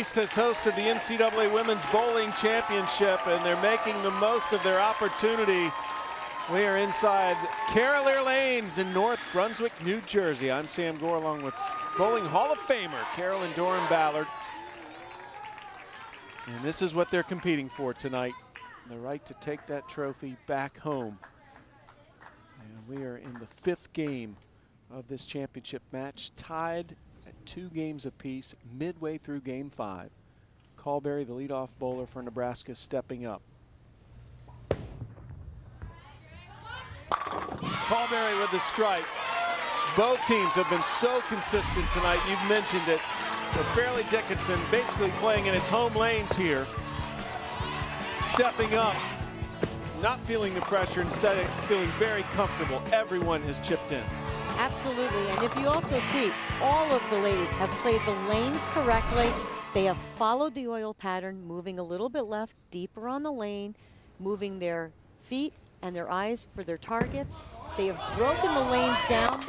East has hosted the NCAA Women's Bowling Championship, and they're making the most of their opportunity. We are inside Carolier Lanes in North Brunswick, New Jersey. I'm Sam Gore along with Bowling Hall of Famer Carolyn Doran-Ballard. And this is what they're competing for tonight, the right to take that trophy back home. And we are in the 5th game of this championship match, tied at 2 games apiece midway through game 5. Calberry, the leadoff bowler for Nebraska, stepping up. Calberry with the strike. Both teams have been so consistent tonight. You've mentioned it. But Fairleigh Dickinson basically playing in its home lanes here. Stepping up, not feeling the pressure, instead of feeling very comfortable. Everyone has chipped in. Absolutely, and if you also see, all of the ladies have played the lanes correctly. They have followed the oil pattern, moving a little bit left, deeper on the lane, moving their feet and their eyes for their targets. They have broken the lanes down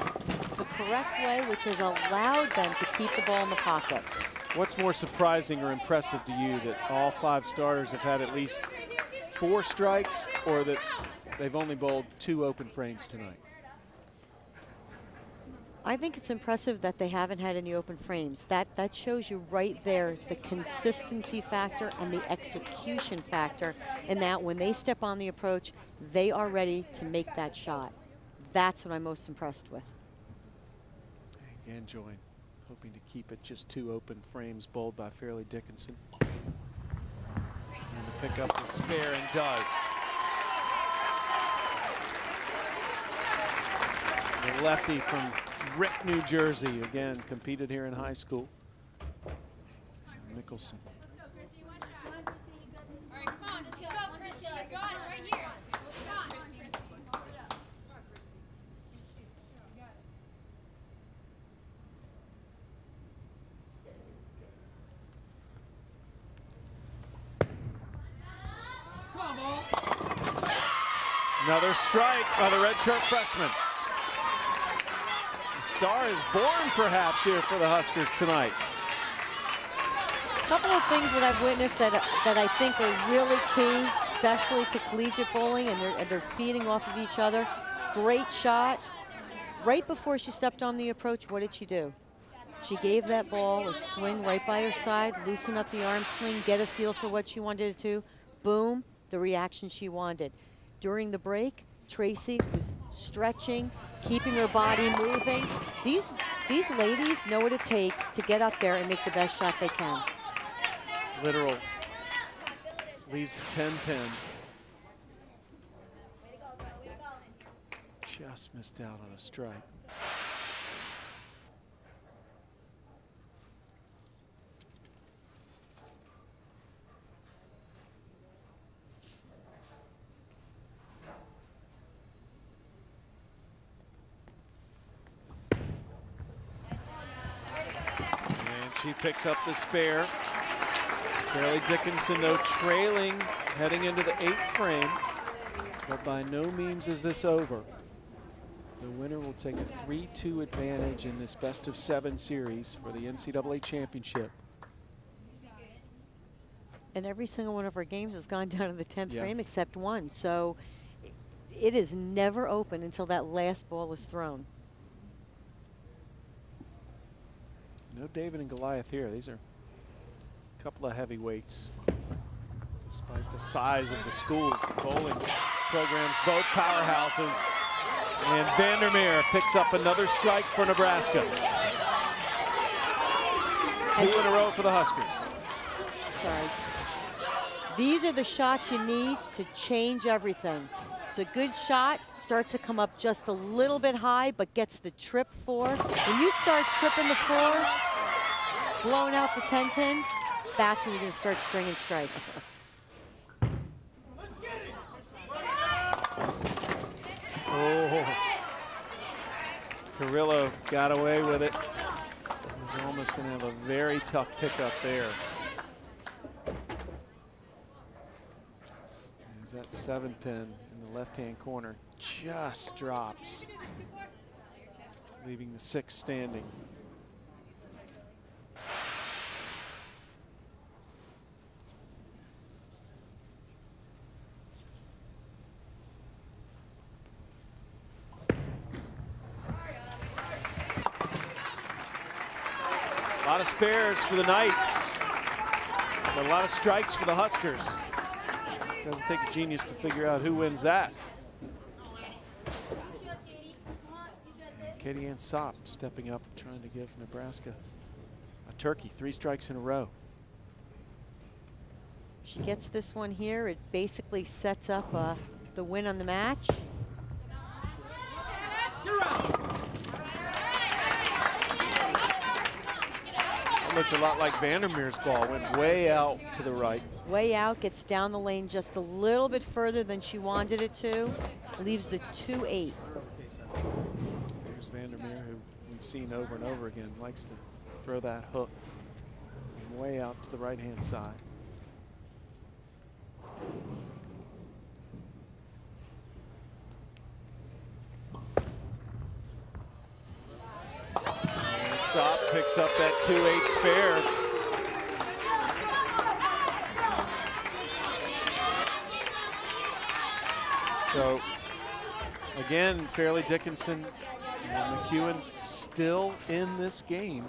the correct way, which has allowed them to keep the ball in the pocket. What's more surprising or impressive to you, that all 5 starters have had at least 4 strikes, or that they've only bowled 2 open frames tonight? I think it's impressive that they haven't had any open frames. That shows you right there the consistency factor and the execution factor, in that when they step on the approach, they are ready to make that shot. That's what I'm most impressed with. Ganjoin hoping to keep it just 2 open frames bowled by Fairleigh Dickinson. And to pick up the spare, and does. The lefty from Rick, New Jersey, again competed here in high school. Mickelson. Another strike by the redshirt freshman. The star is born perhaps here for the Huskers tonight. A couple of things that I've witnessed that I think are really key, especially to collegiate bowling, and they're feeding off of each other. Great shot. Right before she stepped on the approach, what did she do? She gave that ball a swing right by her side, loosen up the arm swing, get a feel for what she wanted it to. Boom, the reaction she wanted. During the break, Tracy was stretching, keeping her body moving. These ladies know what it takes to get up there and make the best shot they can. Litteral leaves the 10-pin. Just missed out on a strike. She picks up the spare. Fairleigh Dickinson, though, trailing heading into the 8th frame. But by no means is this over. The winner will take a 3-2 advantage in this best-of-7 series for the NCAA championship. And every single one of our games has gone down to the 10th frame except one. So it is never open until that last ball is thrown. No David and Goliath here. These are a couple of heavyweights. Despite the size of the schools, the bowling programs, both powerhouses. And Van de Meer picks up another strike for Nebraska. 2 in a row for the Huskers. Sorry. These are the shots you need to change everything. It's a good shot, starts to come up just a little bit high, but gets the trip 4. When you start tripping the 4, blowing out the 10-pin, that's when you're going to start stringing strikes. Oh, Carrillo got away with it. He's almost going to have a very tough pickup there. As that 7-pin in the left-hand corner just drops, leaving the 6 standing. lot of spares for the Knights, but a lot of strikes for the Huskers. Doesn't take a genius to figure out who wins that. Katie Ann Sopp stepping up, trying to give Nebraska a turkey. 3 strikes in a row. She gets this one here. It basically sets up the win on the match. It looked a lot like Van de Meer's ball. Went way out to the right. Way out, gets down the lane just a little bit further than she wanted it to. Leaves the 2-8. Here's Van de Meer, who we've seen over and over again, likes to throw that hook way out to the right-hand side. And Sopp picks up that 2-8 spare. So again, Fairleigh Dickinson and McEwan still in this game.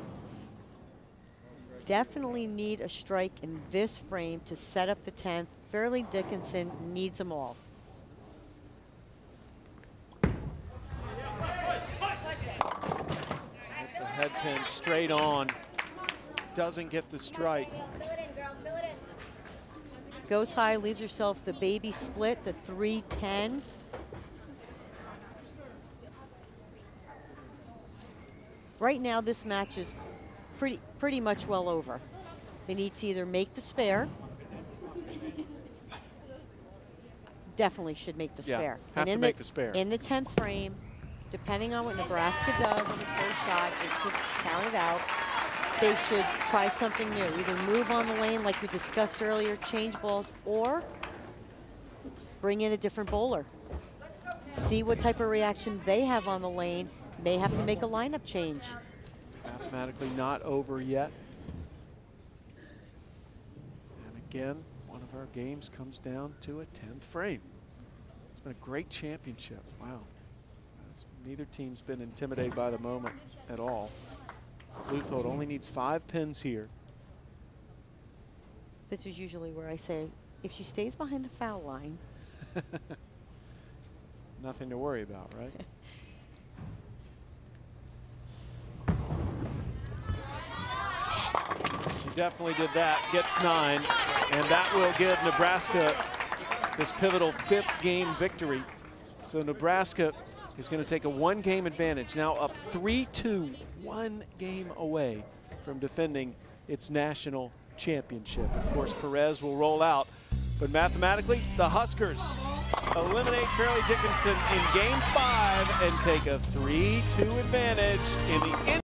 Definitely need a strike in this frame to set up the 10th. Fairleigh Dickinson needs them all. The head pin straight on. Doesn't get the strike. Goes high, leaves herself the baby split, the 3-10. Right now, this match is pretty much well over. They need to either make the spare. Definitely should make the spare. Have to make the spare. In the 10th frame, depending on what Nebraska does on the first shot, just to count it out, they should try something new. Either move on the lane like we discussed earlier, change balls, or bring in a different bowler. See what type of reaction they have on the lane. May have to make a lineup change. Mathematically not over yet. And again, one of our games comes down to a 10th frame. It's been a great championship. Wow. Neither team's been intimidated by the moment at all. Leuthold only needs 5 pins here. This is usually where I say, if she stays behind the foul line. Nothing to worry about, right? She definitely did that, gets 9, and that will give Nebraska this pivotal 5th game victory. So Nebraska is going to take a 1-game advantage, now up 3-2, 1 game away from defending its national championship. Of course, Perez will roll out, but mathematically, the Huskers eliminate Fairleigh Dickinson in Game 5 and take a 3-2 advantage in the